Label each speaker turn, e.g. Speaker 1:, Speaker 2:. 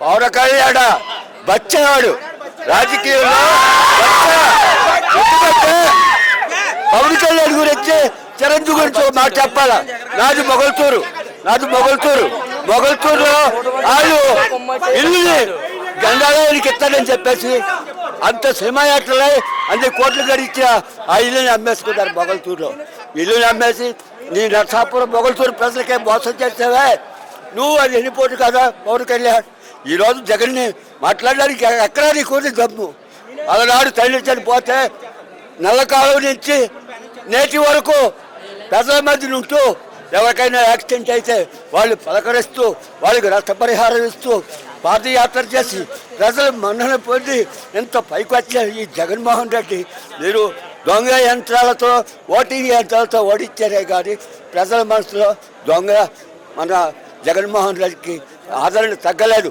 Speaker 1: పవన్ కళ్యాణ బచ్చాడు రాజకీయంలో ఎందుకంటే పవన్ కళ్యాణ్ గురించి చిరంజీవి గురించి ఒక మాట చెప్పాలా. నాది మొగల్తూరులో వాళ్ళు ఇల్లుని గంగాలయానికి ఇస్తానని చెప్పేసి అంత సినిమా యాక్టర్లే అన్ని కోట్లు గడిచి ఆ ఇల్లుని అమ్మేసుకుంటారు. మొగల్తూరులో ఇల్లుని అమ్మేసి నీ నరసాపురం మొగల్తూరు ప్రజలకే మోసం చేసావే నువ్వు. అది ఎన్నిపోటు కదా పవన్ కళ్యాణ్. ఈరోజు జగన్ని మాట్లాడడానికి ఎక్కడా నీకు దమ్ము. అలనాడు తల్లి చనిపోతే నల్లకాలం నుంచి నేటి వరకు ప్రజల మధ్య ఉంటూ ఎవరికైనా యాక్సిడెంట్ అయితే వాళ్ళు పలకరిస్తూ వాళ్ళకి నష్టపరిహారం ఇస్తూ పాదయాత్ర చేసి ప్రజలు మన్నన పొంది ఎంత పైకి వచ్చారు ఈ జగన్మోహన్ రెడ్డి. మీరు దొంగ యంత్రాలతో ఓటింగ్ యంత్రాలతో ఓడించారే కానీ ప్రజల మనసులో దొంగ మన జగన్మోహన్ రెడ్డికి ఆదరణ తగ్గలేదు.